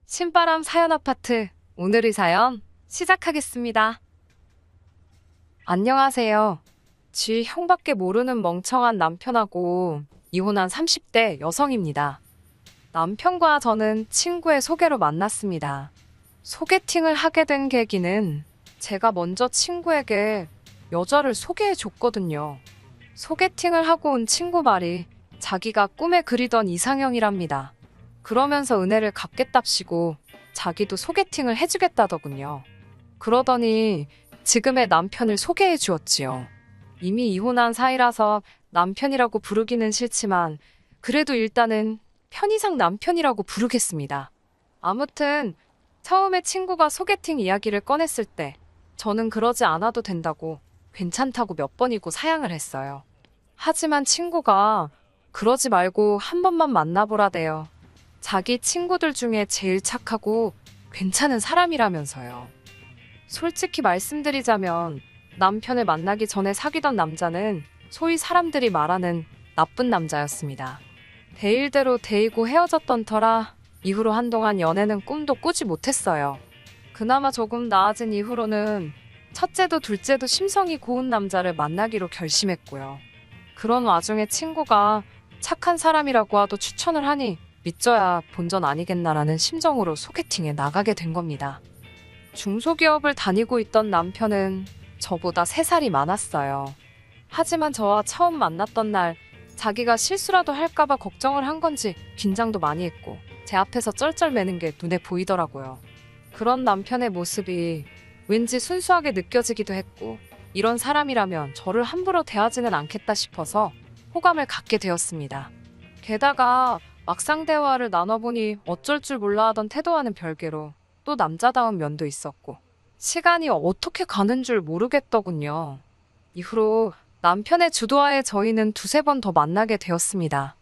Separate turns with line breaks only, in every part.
신바람 사연 아파트 오늘의 사연 시작하겠습니다. 안녕하세요. 지 형밖에 모르는 멍청한 남편하고 이혼한 30대 여성입니다. 남편과 저는 친구의 소개로 만났습니다. 소개팅을 하게 된 계기는 제가 먼저 친구에게 여자를 소개해 줬거든요. 소개팅을 하고 온 친구 말이 자기가 꿈에 그리던 이상형이랍니다. 그러면서 은혜를 갚겠답시고 자기도 소개팅을 해주겠다더군요. 그러더니 지금의 남편을 소개해 주었지요. 이미 이혼한 사이라서 남편이라고 부르기는 싫지만 그래도 일단은 편의상 남편이라고 부르겠습니다. 아무튼 처음에 친구가 소개팅 이야기를 꺼냈을 때 저는 그러지 않아도 된다고 괜찮다고 몇 번이고 사양을 했어요. 하지만 친구가 그러지 말고 한 번만 만나보라대요. 자기 친구들 중에 제일 착하고 괜찮은 사람이라면서요. 솔직히 말씀드리자면 남편을 만나기 전에 사귀던 남자는 소위 사람들이 말하는 나쁜 남자였습니다. 데일대로 데이고 헤어졌던 터라 이후로 한동안 연애는 꿈도 꾸지 못했어요. 그나마 조금 나아진 이후로는 첫째도 둘째도 심성이 고운 남자를 만나기로 결심했고요. 그런 와중에 친구가 착한 사람이라고 하도 추천을 하니 믿져야 본전 아니겠나라는 심정으로 소개팅에 나가게 된 겁니다. 중소기업을 다니고 있던 남편은 저보다 3살이 많았어요. 하지만 저와 처음 만났던 날 자기가 실수라도 할까봐 걱정을 한 건지 긴장도 많이 했고 제 앞에서 쩔쩔매는 게 눈에 보이더라고요. 그런 남편의 모습이 왠지 순수하게 느껴지기도 했고 이런 사람이라면 저를 함부로 대하지는 않겠다 싶어서 호감을 갖게 되었습니다. 게다가 막상 대화를 나눠보니 어쩔 줄 몰라 하던 태도와는 별개로 또 남자다운 면도 있었고 시간이 어떻게 가는 줄 모르겠더군요. 이후로 남편의 주도하에 저희는 2~3번 더 만나게 되었습니다.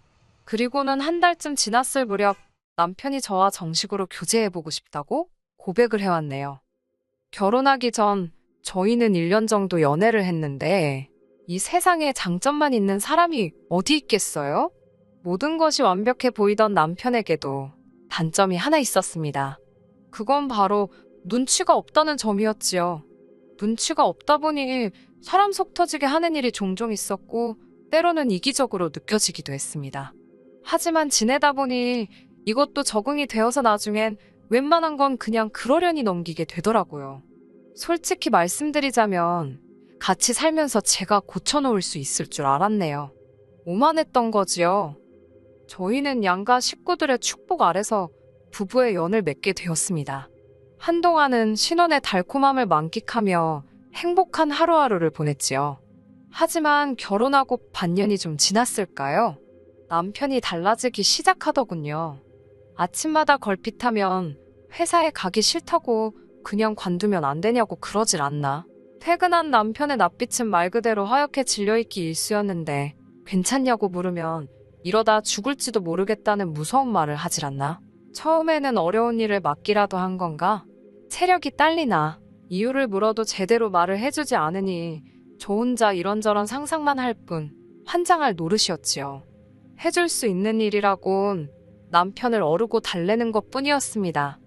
그리고는 한 달쯤 지났을 무렵 남편이 저와 정식으로 교제해보고 싶다고 고백을 해왔네요. 결혼하기 전 저희는 1년 정도 연애를 했는데 이 세상에 장점만 있는 사람이 어디 있겠어요? 모든 것이 완벽해 보이던 남편에게도 단점이 하나 있었습니다. 그건 바로 눈치가 없다는 점이었지요. 눈치가 없다 보니 사람 속 터지게 하는 일이 종종 있었고 때로는 이기적으로 느껴지기도 했습니다. 하지만 지내다 보니 이것도 적응이 되어서 나중엔 웬만한 건 그냥 그러려니 넘기게 되더라고요. 솔직히 말씀드리자면 같이 살면서 제가 고쳐놓을 수 있을 줄 알았네요. 오만했던 거지요. 저희는 양가 식구들의 축복 아래서 부부의 연을 맺게 되었습니다. 한동안은 신혼의 달콤함을 만끽하며 행복한 하루하루를 보냈지요. 하지만 결혼하고 반년이 좀 지났을까요? 남편이 달라지기 시작하더군요. 아침마다 걸핏하면 회사에 가기 싫다고 그냥 관두면 안 되냐고 그러질 않나. 퇴근한 남편의 낯빛은 말 그대로 하얗게 질려있기 일쑤였는데 괜찮냐고 물으면 이러다 죽을지도 모르겠다는 무서운 말을 하질 않나? 처음에는 어려운 일을 맡기라도 한 건가? 체력이 딸리나? 이유를 물어도 제대로 말을 해주지 않으니 저 혼자 이런저런 상상만 할 뿐 환장할 노릇이었지요. 해줄 수 있는 일이라곤 남편을 어르고 달래는 것뿐이었습니다.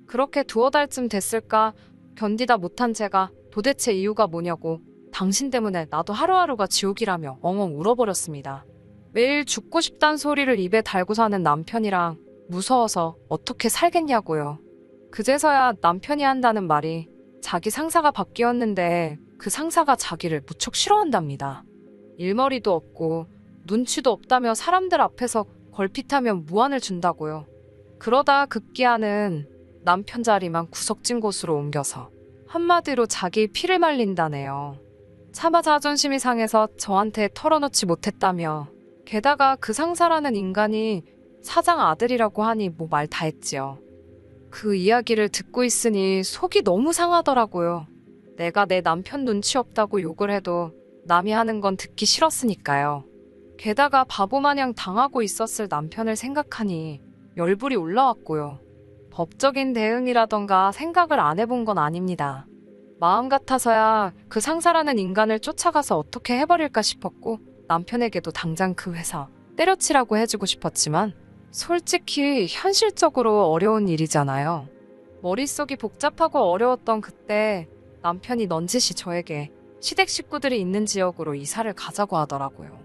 그렇게 2~5달쯤 됐을까 견디다 못한 제가 도대체 이유가 뭐냐고 당신 때문에 나도 하루하루가 지옥이라며 엉엉 울어버렸습니다. 매일 죽고 싶단 소리를 입에 달고 사는 남편이랑 무서워서 어떻게 살겠냐고요. 그제서야 남편이 한다는 말이 자기 상사가 바뀌었는데 그 상사가 자기를 무척 싫어한답니다. 일머리도 없고 눈치도 없다며 사람들 앞에서 걸핏하면 무안을 준다고요. 그러다 급기야는 남편 자리만 구석진 곳으로 옮겨서 한마디로 자기 피를 말린다네요. 차마 자존심이 상해서 저한테 털어놓지 못했다며 게다가 그 상사라는 인간이 사장 아들이라고 하니 뭐 말 다 했지요. 그 이야기를 듣고 있으니 속이 너무 상하더라고요. 내가 내 남편 눈치 없다고 욕을 해도 남이 하는 건 듣기 싫었으니까요. 게다가 바보마냥 당하고 있었을 남편을 생각하니 열불이 올라왔고요. 법적인 대응이라던가 생각을 안 해본 건 아닙니다. 마음 같아서야 그 상사라는 인간을 쫓아가서 어떻게 해버릴까 싶었고 남편에게도 당장 그 회사 때려치라고 해주고 싶었지만 솔직히 현실적으로 어려운 일이잖아요. 머릿속이 복잡하고 어려웠던 그때 남편이 넌지시 저에게 시댁 식구들이 있는 지역으로 이사를 가자고 하더라고요.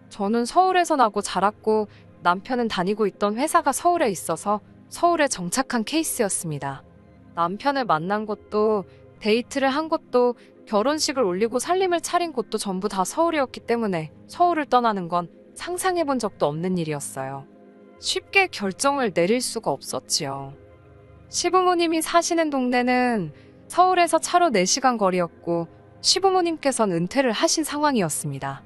저는 서울에서 나고 자랐고 남편은 다니고 있던 회사가 서울에 있어서 서울에 정착한 케이스였습니다. 남편을 만난 곳도 데이트를 한 곳도 결혼식을 올리고 살림을 차린 곳도 전부 다 서울이었기 때문에 서울을 떠나는 건 상상해 본 적도 없는 일이었어요. 쉽게 결정을 내릴 수가 없었지요. 시부모님이 사시는 동네는 서울에서 차로 4시간 거리였고 시부모님께서는 은퇴를 하신 상황이었습니다.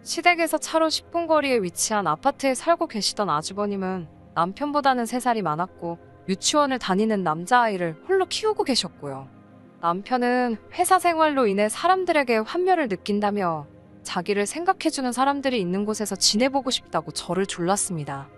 시댁에서 차로 10분 거리에 위치한 아파트에 살고 계시던 아주버님은 남편보다는 3살이 많았고 유치원을 다니는 남자아이를 홀로 키우고 계셨고요. 남편은 회사 생활로 인해 사람들에게 환멸을 느낀다며 자기를 생각해주는 사람들이 있는 곳에서 지내보고 싶다고 저를 졸랐습니다.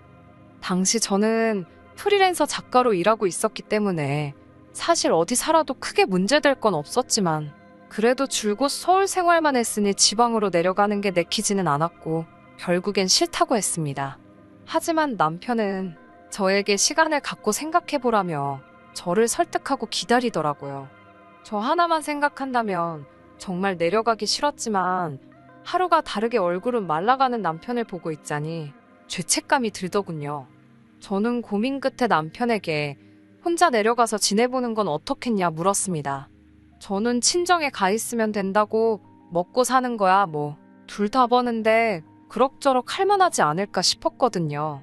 당시 저는 프리랜서 작가로 일하고 있었기 때문에 사실 어디 살아도 크게 문제될 건 없었지만 그래도 줄곧 서울 생활만 했으니 지방으로 내려가는 게 내키지는 않았고 결국엔 싫다고 했습니다. 하지만 남편은 저에게 시간을 갖고 생각해보라며 저를 설득하고 기다리더라고요. 저 하나만 생각한다면 정말 내려가기 싫었지만 하루가 다르게 얼굴은 말라가는 남편을 보고 있자니 죄책감이 들더군요. 저는 고민 끝에 남편에게 혼자 내려가서 지내보는 건 어떻겠냐 물었습니다. 저는 친정에 가 있으면 된다고 먹고 사는 거야 뭐 둘 다 버는데 그럭저럭 할만하지 않을까 싶었거든요.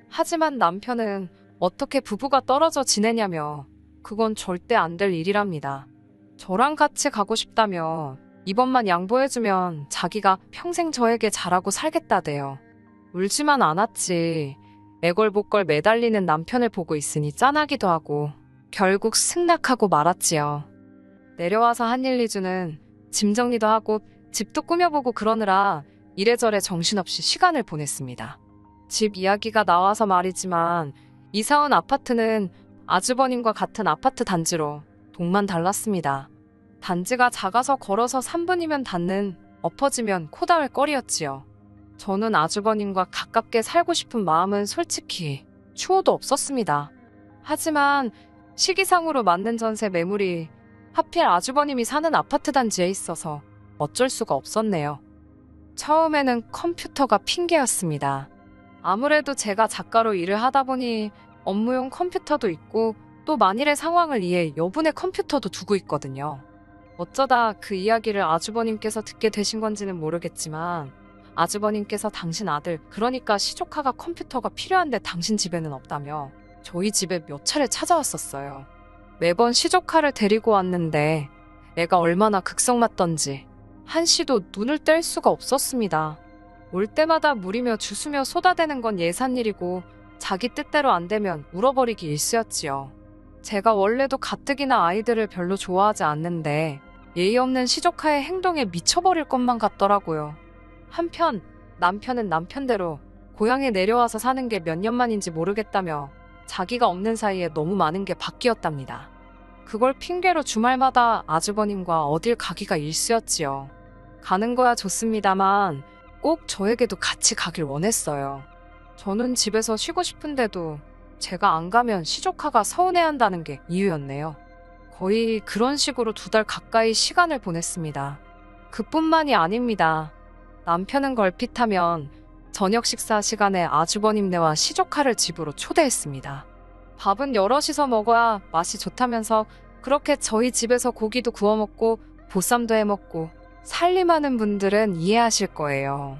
하지만 남편은 어떻게 부부가 떨어져 지내냐며 그건 절대 안 될 일이랍니다. 저랑 같이 가고 싶다며 이번만 양보해주면 자기가 평생 저에게 잘하고 살겠다대요. 울지만 않았지. 애걸복걸 매달리는 남편을 보고 있으니 짠하기도 하고 결국 승낙하고 말았지요. 내려와서 한 일 2주는 짐 정리도 하고 집도 꾸며보고 그러느라 이래저래 정신없이 시간을 보냈습니다. 집 이야기가 나와서 말이지만 이사 온 아파트는 아주버님과 같은 아파트 단지로 동만 달랐습니다. 단지가 작아서 걸어서 3분이면 닿는 엎어지면 코 닿을 거리였지요. 저는 아주버님과 가깝게 살고 싶은 마음은 솔직히 추호도 없었습니다. 하지만 시기상으로 맞는 전세 매물이 하필 아주버님이 사는 아파트 단지에 있어서 어쩔 수가 없었네요. 처음에는 컴퓨터가 핑계였습니다. 아무래도 제가 작가로 일을 하다 보니 업무용 컴퓨터도 있고 또 만일의 상황을 이해 여분의 컴퓨터도 두고 있거든요. 어쩌다 그 이야기를 아주버님께서 듣게 되신 건지는 모르겠지만 아주버님께서 당신 아들 그러니까 시조카가 컴퓨터가 필요한데 당신 집에는 없다며 저희 집에 몇 차례 찾아왔었어요. 매번 시조카를 데리고 왔는데 애가 얼마나 극성맞던지 한시도 눈을 뗄 수가 없었습니다. 올 때마다 물이며 주스며 쏟아대는 건 예산일이고 자기 뜻대로 안 되면 울어버리기 일쑤였지요. 제가 원래도 가뜩이나 아이들을 별로 좋아하지 않는데 예의 없는 시조카의 행동에 미쳐버릴 것만 같더라고요. 한편 남편은 남편대로 고향에 내려와서 사는 게 몇 년 만인지 모르겠다며 자기가 없는 사이에 너무 많은 게 바뀌었답니다. 그걸 핑계로 주말마다 아주버님과 어딜 가기가 일쑤였지요. 가는 거야 좋습니다만 꼭 저에게도 같이 가길 원했어요. 저는 집에서 쉬고 싶은데도 제가 안 가면 시조카가 서운해한다는 게 이유였네요. 거의 그런 식으로 2달 가까이 시간을 보냈습니다. 그뿐만이 아닙니다. 남편은 걸핏하면 저녁 식사 시간에 아주버님네와 시조카를 집으로 초대했습니다. 밥은 여럿이서 먹어야 맛이 좋다면서 그렇게 저희 집에서 고기도 구워 먹고 보쌈도 해 먹고 살림하는 분들은 이해하실 거예요.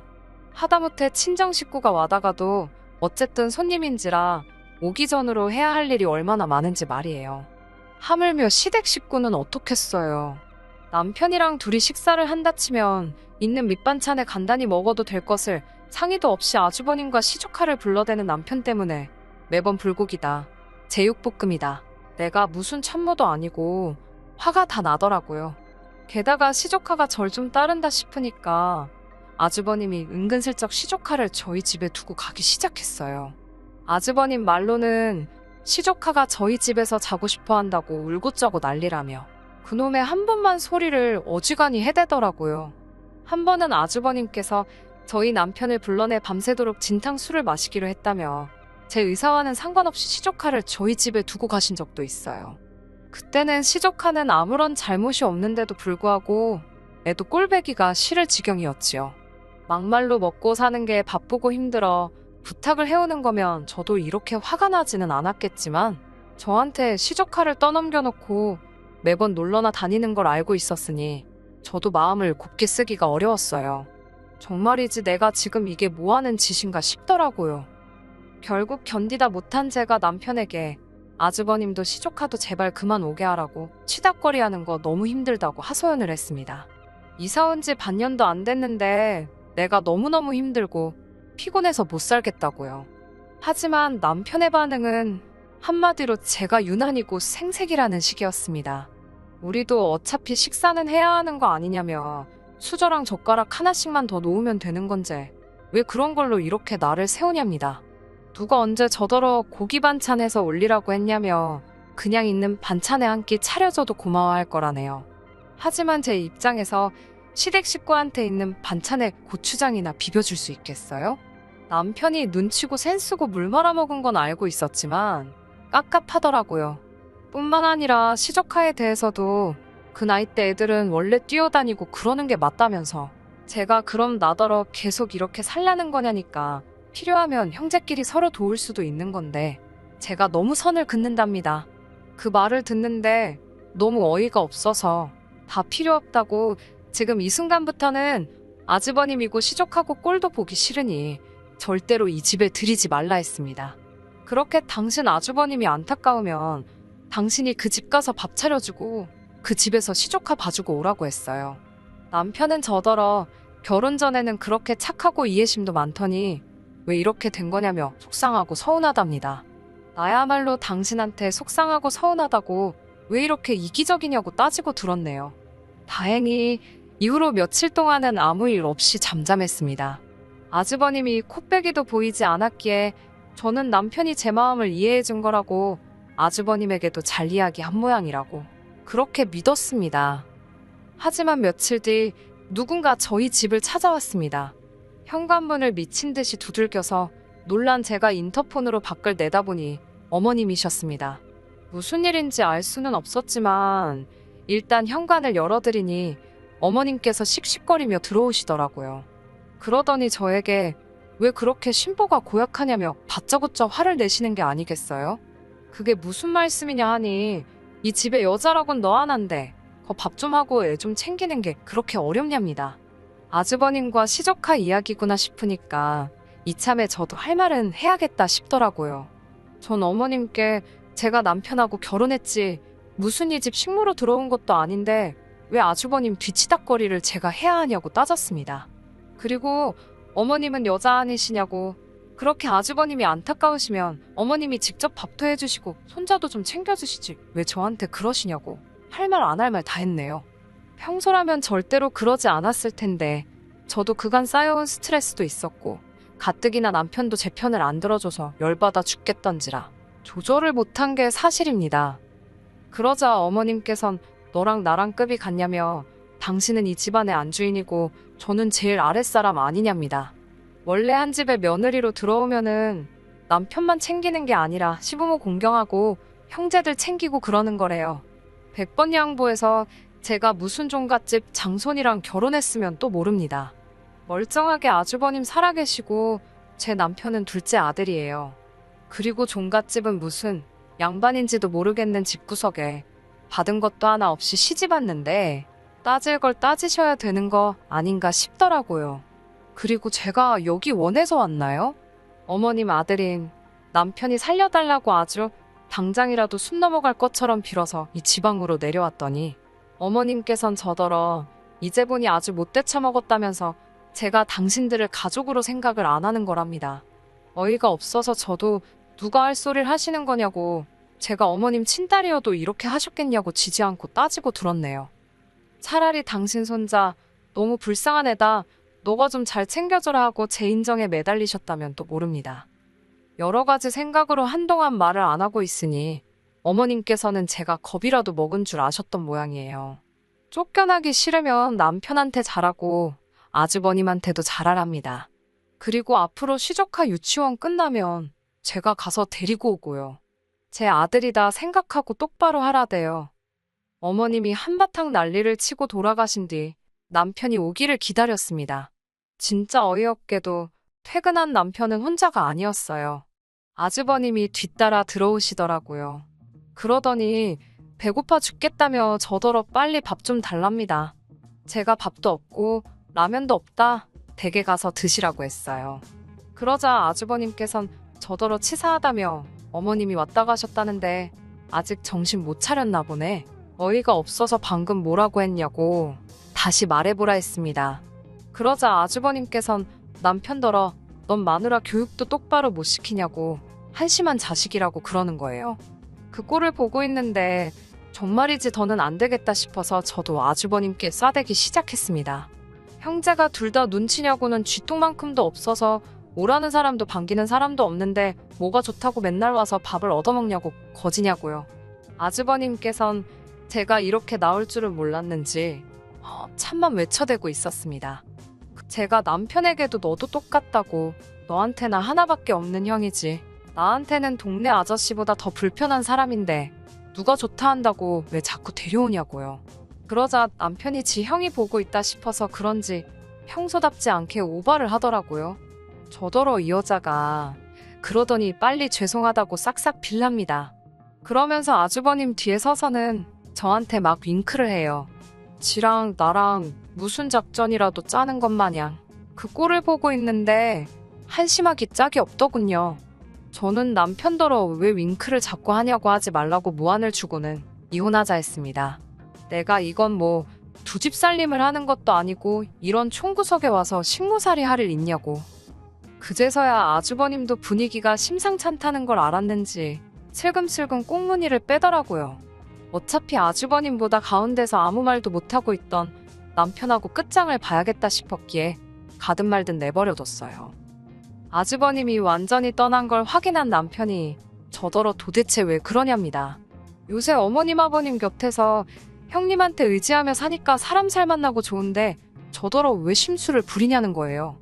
하다못해 친정 식구가 와다가도 어쨌든 손님인지라 오기 전으로 해야 할 일이 얼마나 많은지 말이에요. 하물며 시댁 식구는 어떻겠어요. 남편이랑 둘이 식사를 한다 치면 있는 밑반찬에 간단히 먹어도 될 것을 상의도 없이 아주버님과 시조카를 불러대는 남편 때문에 매번 불고기다, 제육볶음이다, 내가 무슨 참모도 아니고 화가 다 나더라고요. 게다가 시조카가 절 좀 따른다 싶으니까 아주버님이 은근슬쩍 시조카를 저희 집에 두고 가기 시작했어요. 아주버님 말로는 시조카가 저희 집에서 자고 싶어 한다고 울고짜고 난리라며 그놈의 한 번만 소리를 어지간히 해대더라고요. 한 번은 아주버님께서 저희 남편을 불러내 밤새도록 진탕술을 마시기로 했다며 제 의사와는 상관없이 시조카를 저희 집에 두고 가신 적도 있어요. 그때는 시조카는 아무런 잘못이 없는데도 불구하고 애도 꼴배기가 싫을 지경이었지요. 막말로 먹고 사는 게 바쁘고 힘들어 부탁을 해오는 거면 저도 이렇게 화가 나지는 않았겠지만 저한테 시조카를 떠넘겨놓고 매번 놀러나 다니는 걸 알고 있었으니 저도 마음을 곱게 쓰기가 어려웠어요. 정말이지 내가 지금 이게 뭐하는 짓인가 싶더라고요. 결국 견디다 못한 제가 남편에게 아주버님도 시조카도 제발 그만 오게 하라고 치닥거리하는 거 너무 힘들다고 하소연을 했습니다. 이사 온 지 반년도 안 됐는데 내가 너무너무 힘들고 피곤해서 못 살겠다고요. 하지만 남편의 반응은 한마디로 제가 유난이고 생색이라는 식이었습니다. 우리도 어차피 식사는 해야 하는 거 아니냐며 수저랑 젓가락 하나씩만 더 놓으면 되는 건데 왜 그런 걸로 이렇게 나를 세우냐입니다. 누가 언제 저더러 고기 반찬 해서 올리라고 했냐며 그냥 있는 반찬에 한 끼 차려줘도 고마워할 거라네요. 하지만 제 입장에서 시댁 식구한테 있는 반찬에 고추장이나 비벼줄 수 있겠어요? 남편이 눈치고 센쓰고 물 말아먹은 건 알고 있었지만 깝깝하더라고요. 뿐만 아니라 시조카에 대해서도 그 나이 때 애들은 원래 뛰어다니고 그러는 게 맞다면서 제가 그럼 나더러 계속 이렇게 살라는 거냐니까 필요하면 형제끼리 서로 도울 수도 있는 건데 제가 너무 선을 긋는답니다. 그 말을 듣는데 너무 어이가 없어서 다 필요 없다고 지금 이 순간부터는 아주버님이고 시족하고 꼴도 보기 싫으니 절대로 이 집에 들이지 말라 했습니다. 그렇게 당신 아주버님이 안타까우면 당신이 그 집 가서 밥 차려주고 그 집에서 시조카 봐주고 오라고 했어요. 남편은 저더러 결혼 전에는 그렇게 착하고 이해심도 많더니 왜 이렇게 된 거냐며 속상하고 서운하답니다. 나야말로 당신한테 속상하고 서운하다고 왜 이렇게 이기적이냐고 따지고 들었네요. 다행히 이후로 며칠 동안은 아무 일 없이 잠잠했습니다. 아주버님이 코빼기도 보이지 않았기에 저는 남편이 제 마음을 이해해 준 거라고 아주버님에게도 잘 이야기한 모양이라고 그렇게 믿었습니다. 하지만 며칠 뒤 누군가 저희 집을 찾아왔습니다. 현관문을 미친 듯이 두들겨서 놀란 제가 인터폰으로 밖을 내다보니 어머님이셨습니다. 무슨 일인지 알 수는 없었지만 일단 현관을 열어드리니 어머님께서 씩씩거리며 들어오시더라고요. 그러더니 저에게 왜 그렇게 신보가 고약하냐며 다짜고짜 화를 내시는 게 아니겠어요? 그게 무슨 말씀이냐 하니 이 집에 여자라곤 너 하나인데 거 밥 좀 하고 애 좀 챙기는 게 그렇게 어렵냐입니다. 아주버님과 시조카 이야기구나 싶으니까 이참에 저도 할 말은 해야겠다 싶더라고요. 전 어머님께 제가 남편하고 결혼했지 무슨 이 집 식모로 들어온 것도 아닌데 왜 아주버님 뒤치다꺼리를 제가 해야 하냐고 따졌습니다. 그리고 어머님은 여자 아니시냐고 그렇게 아주버님이 안타까우시면 어머님이 직접 밥도 해주시고 손자도 좀 챙겨주시지 왜 저한테 그러시냐고 할 말 안 할 말 다 했네요. 평소라면 절대로 그러지 않았을 텐데 저도 그간 쌓여온 스트레스도 있었고 가뜩이나 남편도 제 편을 안 들어줘서 열받아 죽겠던지라 조절을 못한 게 사실입니다. 그러자 어머님께선 너랑 나랑 급이 같냐며 당신은 이 집안의 안주인이고 저는 제일 아랫사람 아니냐입니다. 원래 한 집에 며느리로 들어오면은 남편만 챙기는 게 아니라 시부모 공경하고 형제들 챙기고 그러는 거래요. 100번 양보해서 제가 무슨 종갓집 장손이랑 결혼했으면 또 모릅니다. 멀쩡하게 아주버님 살아계시고 제 남편은 둘째 아들이에요. 그리고 종갓집은 무슨 양반인지도 모르겠는 집구석에 받은 것도 하나 없이 시집 왔는데 따질 걸 따지셔야 되는 거 아닌가 싶더라고요. 그리고 제가 여기 원해서 왔나요? 어머님 아들인 남편이 살려달라고 아주 당장이라도 숨 넘어갈 것처럼 빌어서 이 지방으로 내려왔더니 어머님께선 저더러 이제 보니 아주 못돼 처먹었다면서 제가 당신들을 가족으로 생각을 안 하는 거랍니다. 어이가 없어서 저도 누가 할 소리를 하시는 거냐고 제가 어머님 친딸이어도 이렇게 하셨겠냐고 지지 않고 따지고 들었네요. 차라리 당신 손자 너무 불쌍한 애다. 너가 좀 잘 챙겨줘라 하고 제 인정에 매달리셨다면 또 모릅니다. 여러 가지 생각으로 한동안 말을 안 하고 있으니 어머님께서는 제가 겁이라도 먹은 줄 아셨던 모양이에요. 쫓겨나기 싫으면 남편한테 잘하고 아주버님한테도 잘하랍니다. 그리고 앞으로 시조카 유치원 끝나면 제가 가서 데리고 오고요. 제 아들이다 생각하고 똑바로 하라대요. 어머님이 한바탕 난리를 치고 돌아가신 뒤 남편이 오기를 기다렸습니다. 진짜 어이없게도 퇴근한 남편은 혼자가 아니었어요. 아주버님이 뒤따라 들어오시더라고요. 그러더니 배고파 죽겠다며 저더러 빨리 밥 좀 달랍니다. 제가 밥도 없고 라면도 없다. 댁에 가서 드시라고 했어요. 그러자 아주버님께선 저더러 치사하다며 어머님이 왔다 가셨다는데 아직 정신 못 차렸나 보네. 어이가 없어서 방금 뭐라고 했냐고 다시 말해보라 했습니다. 그러자 아주버님께선 남편더러 넌 마누라 교육도 똑바로 못 시키냐고 한심한 자식이라고 그러는 거예요. 그 꼴을 보고 있는데 정말이지 더는 안 되겠다 싶어서 저도 아주버님께 싸대기 시작했습니다. 형제가 둘 다 눈치냐고는 쥐똥만큼도 없어서 오라는 사람도 반기는 사람도 없는데 뭐가 좋다고 맨날 와서 밥을 얻어먹냐고 거지냐고요. 아주버님께선 제가 이렇게 나올 줄은 몰랐는지 참만 외쳐대고 있었습니다. 제가 남편에게도 너도 똑같다고 너한테나 하나밖에 없는 형이지 나한테는 동네 아저씨보다 더 불편한 사람인데 누가 좋다 한다고 왜 자꾸 데려오냐고요. 그러자 남편이 지 형이 보고 있다 싶어서 그런지 평소답지 않게 오바를 하더라고요. 저더러 이 여자가 그러더니 빨리 죄송하다고 싹싹 빌랍니다. 그러면서 아주버님 뒤에 서서는 저한테 막 윙크를 해요. 지랑 나랑 무슨 작전이라도 짜는 것 마냥 그 꼴을 보고 있는데 한심하기 짝이 없더군요. 저는 남편더러 왜 윙크를 자꾸 하냐고 하지 말라고 무안을 주고는 이혼하자 했습니다. 내가 이건 뭐 두 집 살림을 하는 것도 아니고 이런 총구석에 와서 식모살이 할 일 있냐고. 그제서야 아주버님도 분위기가 심상찮다는 걸 알았는지 슬금슬금 꽁무니를 빼더라고요. 어차피 아주버님보다 가운데서 아무 말도 못하고 있던 남편하고 끝장을 봐야겠다 싶었기에 가든 말든 내버려뒀어요. 아주버님이 완전히 떠난 걸 확인한 남편이 저더러 도대체 왜 그러냐입니다. 요새 어머님 아버님 곁에서 형님한테 의지하며 사니까 사람 살 만나고 좋은데 저더러 왜 심술을 부리냐는 거예요.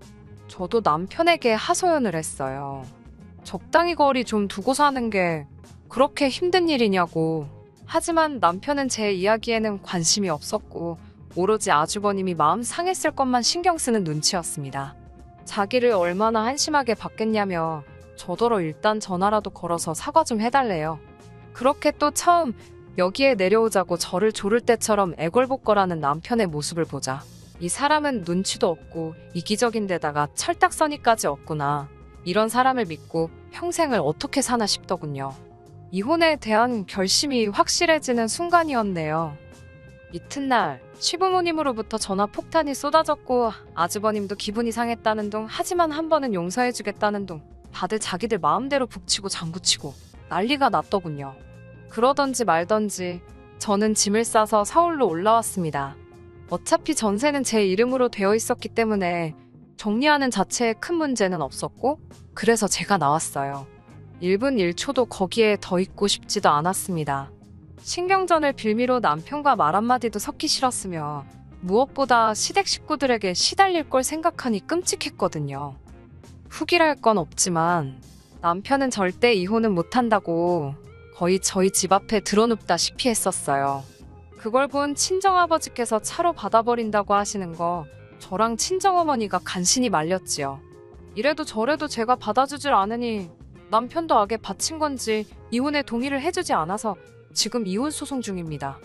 저도 남편에게 하소연을 했어요. 적당히 거리 좀 두고 사는 게 그렇게 힘든 일이냐고. 하지만 남편은 제 이야기에는 관심이 없었고 오로지 아주버님이 마음 상했을 것만 신경 쓰는 눈치였습니다. 자기를 얼마나 한심하게 봤겠냐며 저더러 일단 전화라도 걸어서 사과 좀 해달래요. 그렇게 또 처음 여기에 내려오자고 저를 조를 때처럼 애걸복걸하는 남편의 모습을 보자 이 사람은 눈치도 없고 이기적인 데다가 철딱서니까지 없구나. 이런 사람을 믿고 평생을 어떻게 사나 싶더군요. 이혼에 대한 결심이 확실해지는 순간이었네요. 이튿날 시부모님으로부터 전화 폭탄이 쏟아졌고 아주버님도 기분이 상했다는 둥 하지만 한 번은 용서해주겠다는 둥 다들 자기들 마음대로 북치고 장구치고 난리가 났더군요. 그러던지 말던지 저는 짐을 싸서 서울로 올라왔습니다. 어차피 전세는 제 이름으로 되어 있었기 때문에 정리하는 자체에 큰 문제는 없었고 그래서 제가 나왔어요. 1분 1초도 거기에 더 있고 싶지도 않았습니다. 신경전을 빌미로 남편과 말 한마디도 섞기 싫었으며 무엇보다 시댁 식구들에게 시달릴 걸 생각하니 끔찍했거든요. 후기랄 건 없지만 남편은 절대 이혼은 못한다고 거의 저희 집 앞에 드러눕다시피 했었어요. 그걸 본 친정아버지께서 차로 받아버린다고 하시는 거 저랑 친정어머니가 간신히 말렸지요. 이래도 저래도 제가 받아주질 않으니 남편도 악에 바친 건지 이혼에 동의를 해주지 않아서 지금 이혼 소송 중입니다.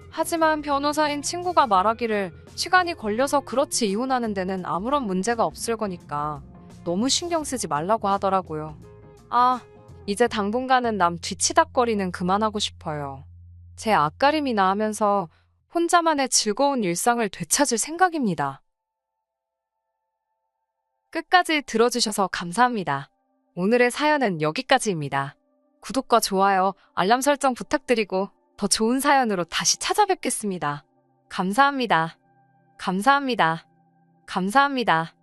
하지만 변호사인 친구가 말하기를 시간이 걸려서 그렇지 이혼하는 데는 아무런 문제가 없을 거니까 너무 신경 쓰지 말라고 하더라고요. 아, 이제 당분간은 남 뒤치다꺼리는 그만하고 싶어요. 제 앞가림이나 하면서 혼자만의 즐거운 일상을 되찾을 생각입니다. 끝까지 들어주셔서 감사합니다. 오늘의 사연은 여기까지입니다. 구독과 좋아요, 알람 설정 부탁드리고 더 좋은 사연으로 다시 찾아뵙겠습니다. 감사합니다. 감사합니다. 감사합니다.